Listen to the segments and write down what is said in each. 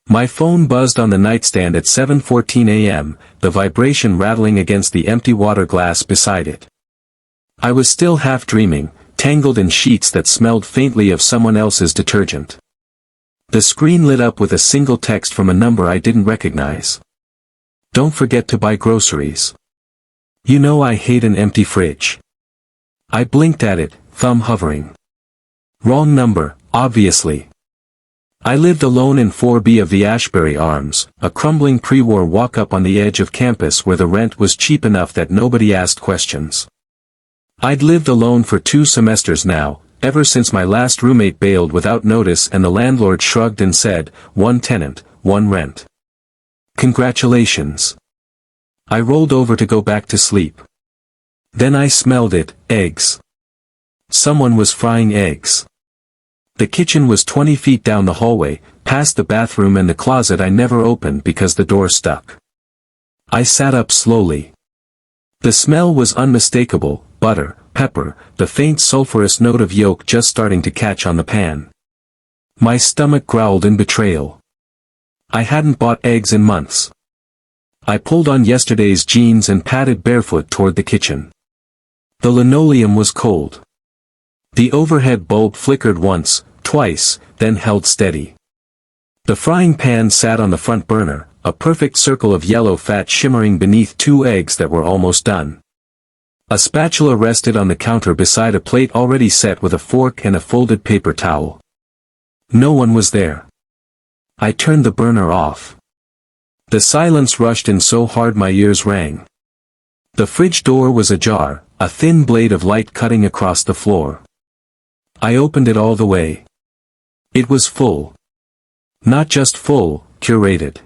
My phone buzzed on the nightstand at 7:14 a.m., the vibration rattling against the empty water glass beside it. I was still half dreaming, tangled in sheets that smelled faintly of someone else's detergent. The screen lit up with a single text from a number I didn't recognize. Don't forget to buy groceries. You know I hate an empty fridge. I blinked at it, thumb hovering. Wrong number, obviously. I lived alone in 4B of the Ashbury Arms, a crumbling pre-war walk-up on the edge of campus where the rent was cheap enough that nobody asked questions. I'd lived alone for 2 semesters now, ever since my last roommate bailed without notice and the landlord shrugged and said, 1 tenant, 1 rent. Congratulations. I rolled over to go back to sleep. Then I smelled it, eggs. Someone was frying eggs. The kitchen was 20 feet down the hallway, past the bathroom and the closet I never opened because the door stuck. I sat up slowly. The smell was unmistakable, butter, pepper, the faint sulfurous note of yolk just starting to catch on the pan. My stomach growled in betrayal. I hadn't bought eggs in months. I pulled on yesterday's jeans and padded barefoot toward the kitchen. The linoleum was cold. The overhead bulb flickered once, twice, then held steady. The frying pan sat on the front burner, a perfect circle of yellow fat shimmering beneath 2 eggs that were almost done. A spatula rested on the counter beside a plate already set with a fork and a folded paper towel. No one was there. I turned the burner off. The silence rushed in so hard my ears rang. The fridge door was ajar, a thin blade of light cutting across the floor. I opened it all the way. It was full. Not just full, curated.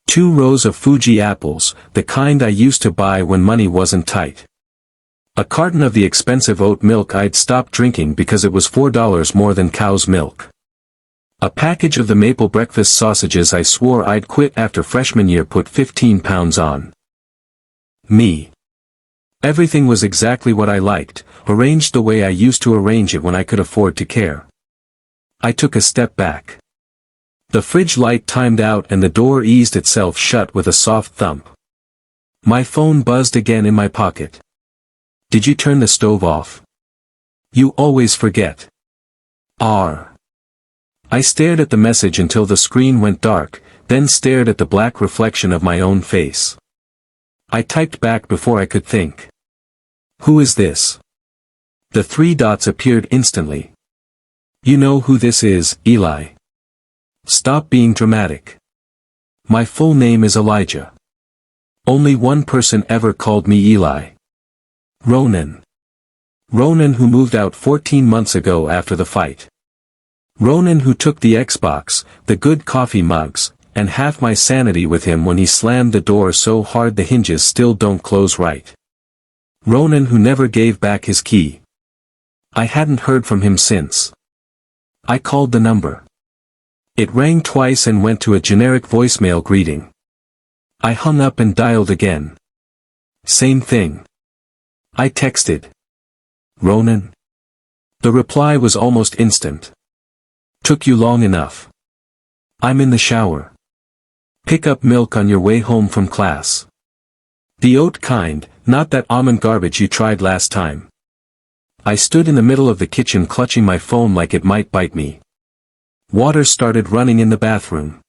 2 rows of Fuji apples, the kind I used to buy when money wasn't tight. A carton of the expensive oat milk I'd stopped drinking because it was $4 more than cow's milk. A package of the maple breakfast sausages I swore I'd quit after freshman year put 15 pounds on. Me. Everything was exactly what I liked, arranged the way I used to arrange it when I could afford to care. I took a step back. The fridge light timed out and the door eased itself shut with a soft thump. My phone buzzed again in my pocket. Did you turn the stove off? You always forget. I stared at the message until the screen went dark, then stared at the black reflection of my own face. I typed back before I could think. Who is this? The 3 dots appeared instantly. You know who this is, Eli. Stop being dramatic. My full name is Elijah. Only one person ever called me Eli. Ronan. Ronan who moved out 14 months ago after the fight. Ronan who took the Xbox, the good coffee mugs, and half my sanity with him when he slammed the door so hard the hinges still don't close right. Ronan who never gave back his key. I hadn't heard from him since. I called the number. It rang twice and went to a generic voicemail greeting. I hung up and dialed again. Same thing. I texted. Ronan? The reply was almost instant. Took you long enough. I'm in the shower. Pick up milk on your way home from class. The oat kind, not that almond garbage you tried last time. I stood in the middle of the kitchen clutching my phone like it might bite me. Water started running in the bathroom.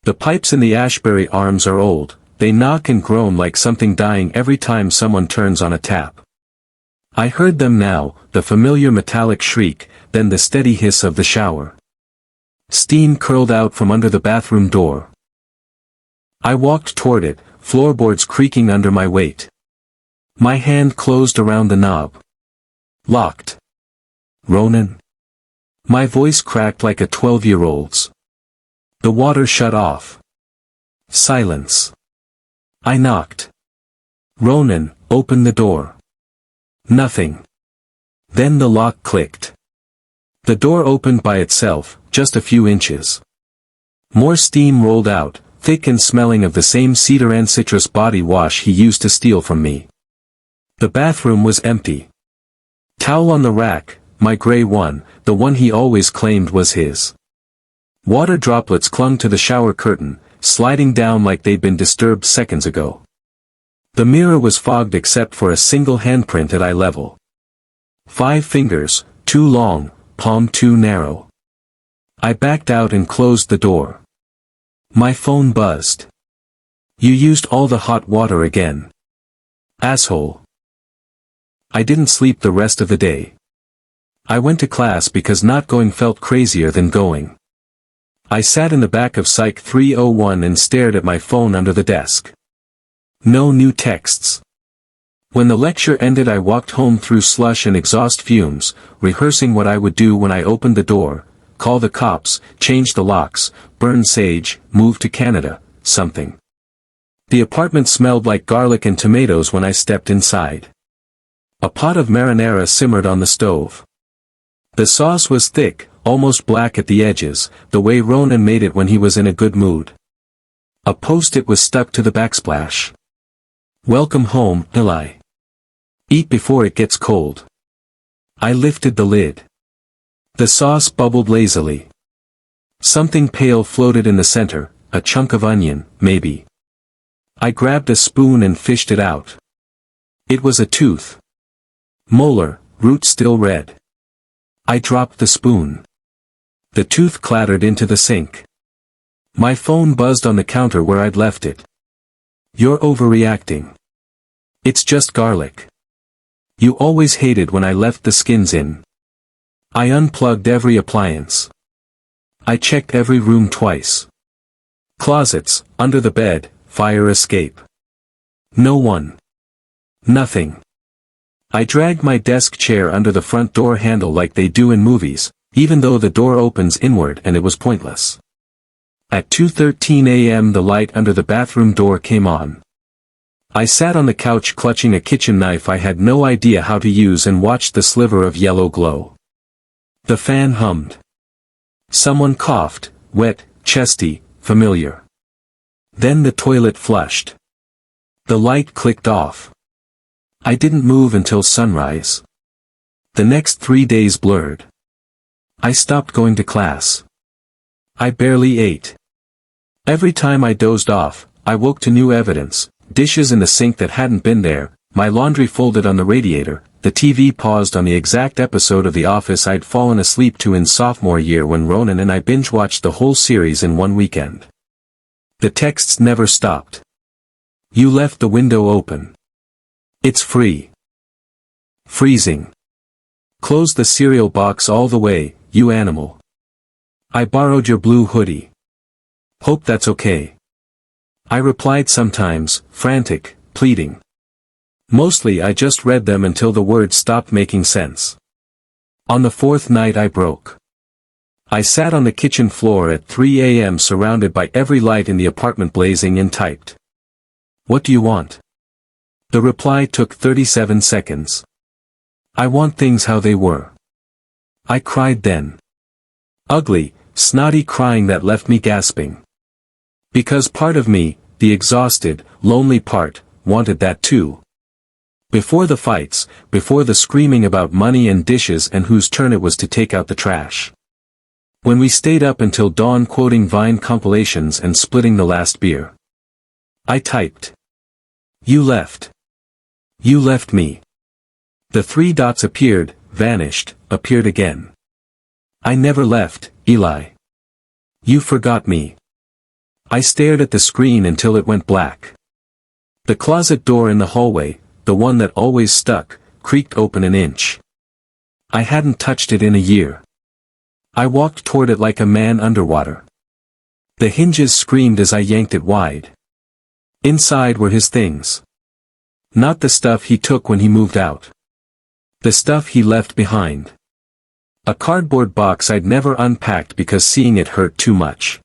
The pipes in the Ashbury Arms are old, they knock and groan like something dying every time someone turns on a tap. I heard them now, the familiar metallic shriek, then the steady hiss of the shower. Steam curled out from under the bathroom door. I walked toward it, floorboards creaking under my weight. My hand closed around the knob. Locked. Ronan? My voice cracked like a 12-year-old's. The water shut off. Silence. I knocked. Ronan, open the door. Nothing. Then the lock clicked. The door opened by itself, just a few inches. More steam rolled out, thick and smelling of the same cedar and citrus body wash he used to steal from me. The bathroom was empty. Towel on the rack, my gray one, the one he always claimed was his. Water droplets clung to the shower curtain, sliding down like they'd been disturbed seconds ago. The mirror was fogged except for a single handprint at eye level. 5 fingers, too long, palm too narrow. I backed out and closed the door. My phone buzzed. You used all the hot water again. Asshole. I didn't sleep the rest of the day. I went to class because not going felt crazier than going. I sat in the back of Psych 301 and stared at my phone under the desk. No new texts. When the lecture ended, I walked home through slush and exhaust fumes, rehearsing what I would do when I opened the door: call the cops, change the locks, burn sage, move to Canada, something. The apartment smelled like garlic and tomatoes when I stepped inside. A pot of marinara simmered on the stove. The sauce was thick, almost black at the edges, the way Ronan made it when he was in a good mood. A post-it was stuck to the backsplash. Welcome home, Eli. Eat before it gets cold. I lifted the lid. The sauce bubbled lazily. Something pale floated in the center, a chunk of onion, maybe. I grabbed a spoon and fished it out. It was a tooth. Molar, root still red. I dropped the spoon. The tooth clattered into the sink. My phone buzzed on the counter where I'd left it. You're overreacting. It's just garlic. You always hated when I left the skins in. I unplugged every appliance. I checked every room twice. Closets, under the bed, fire escape. No one. Nothing. I dragged my desk chair under the front door handle like they do in movies, even though the door opens inward and it was pointless. At 2:13 a.m. the light under the bathroom door came on. I sat on the couch clutching a kitchen knife I had no idea how to use and watched the sliver of yellow glow. The fan hummed. Someone coughed, wet, chesty, familiar. Then the toilet flushed. The light clicked off. I didn't move until sunrise. The next 3 days blurred. I stopped going to class. I barely ate. Every time I dozed off, I woke to new evidence: dishes in the sink that hadn't been there, my laundry folded on the radiator, the TV paused on the exact episode of The Office I'd fallen asleep to in sophomore year when Ronan and I binge-watched the whole series in one weekend. The texts never stopped. You left the window open. It's free. Freezing. Close the cereal box all the way, you animal. I borrowed your blue hoodie. Hope that's okay. I replied sometimes, frantic, pleading. Mostly I just read them until the words stopped making sense. On the 4th night I broke. I sat on the kitchen floor at 3 a.m. surrounded by every light in the apartment blazing and typed. What do you want? The reply took 37 seconds. I want things how they were. I cried then. Ugly, snotty crying that left me gasping. Because part of me, the exhausted, lonely part, wanted that too. Before the fights, before the screaming about money and dishes and whose turn it was to take out the trash. When we stayed up until dawn quoting Vine compilations and splitting the last beer. I typed. You left. You left me. The 3 dots appeared, vanished, appeared again. I never left, Eli. You forgot me. I stared at the screen until it went black. The closet door in the hallway, the one that always stuck, creaked open an inch. I hadn't touched it in a year. I walked toward it like a man underwater. The hinges screamed as I yanked it wide. Inside were his things. Not the stuff he took when he moved out. The stuff he left behind. A cardboard box I'd never unpacked because seeing it hurt too much.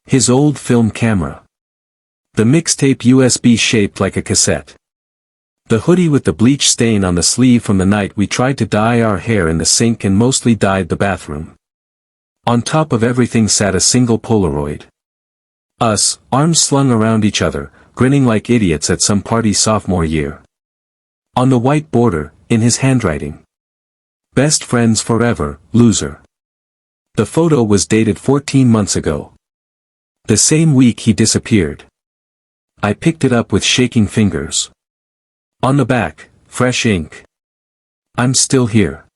His old film camera. The mixtape USB shaped like a cassette. The hoodie with the bleach stain on the sleeve from the night we tried to dye our hair in the sink and mostly dyed the bathroom. On top of everything sat a single Polaroid. Us, arms slung around each other, grinning like idiots at some party sophomore year. On the white border, in his handwriting. Best friends forever, loser. The photo was dated 14 months ago. The same week he disappeared. I picked it up with shaking fingers. On the back, fresh ink. I'm still here.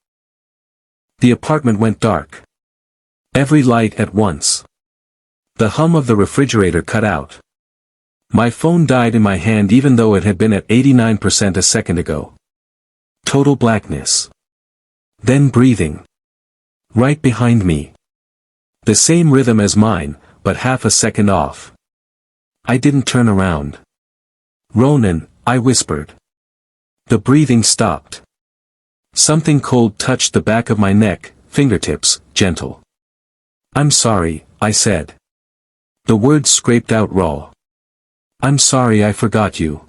The apartment went dark. Every light at once. The hum of the refrigerator cut out. My phone died in my hand even though it had been at 89% a second ago. Total blackness. Then breathing. Right behind me. The same rhythm as mine, but half a second off. I didn't turn around. "Ronan," I whispered. The breathing stopped. Something cold touched the back of my neck, fingertips, gentle. "I'm sorry," I said. The words scraped out raw. "I'm sorry I forgot you.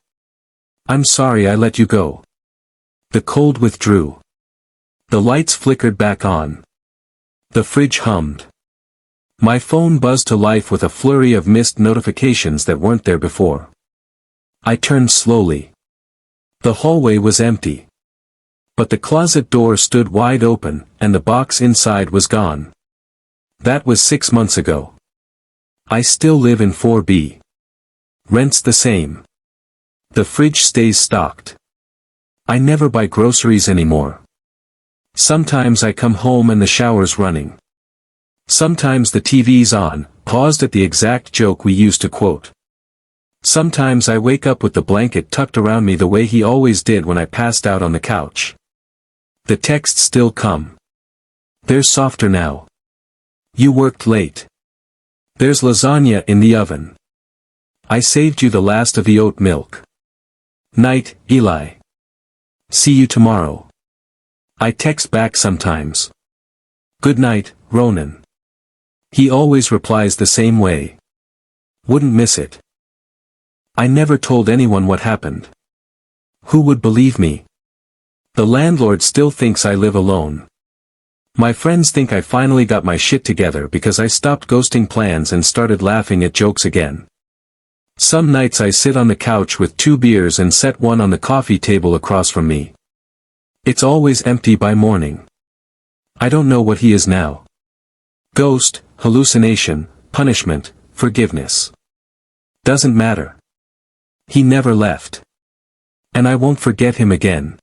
I'm sorry I let you go." The cold withdrew. The lights flickered back on. The fridge hummed. My phone buzzed to life with a flurry of missed notifications that weren't there before. I turned slowly. The hallway was empty. But the closet door stood wide open, and the box inside was gone. That was 6 months ago. I still live in 4B. Rent's the same. The fridge stays stocked. I never buy groceries anymore. Sometimes I come home and the shower's running. Sometimes the TV's on, paused at the exact joke we used to quote. Sometimes I wake up with the blanket tucked around me the way he always did when I passed out on the couch. The texts still come. They're softer now. "You worked late. There's lasagna in the oven. I saved you the last of the oat milk. Night, Eli. See you tomorrow." I text back sometimes. "Good night, Ronan." He always replies the same way. "Wouldn't miss it." I never told anyone what happened. Who would believe me? The landlord still thinks I live alone. My friends think I finally got my shit together because I stopped ghosting plans and started laughing at jokes again. Some nights I sit on the couch with 2 beers and set one on the coffee table across from me. It's always empty by morning. I don't know what he is now. Ghost, hallucination, punishment, forgiveness. Doesn't matter. He never left. And I won't forget him again.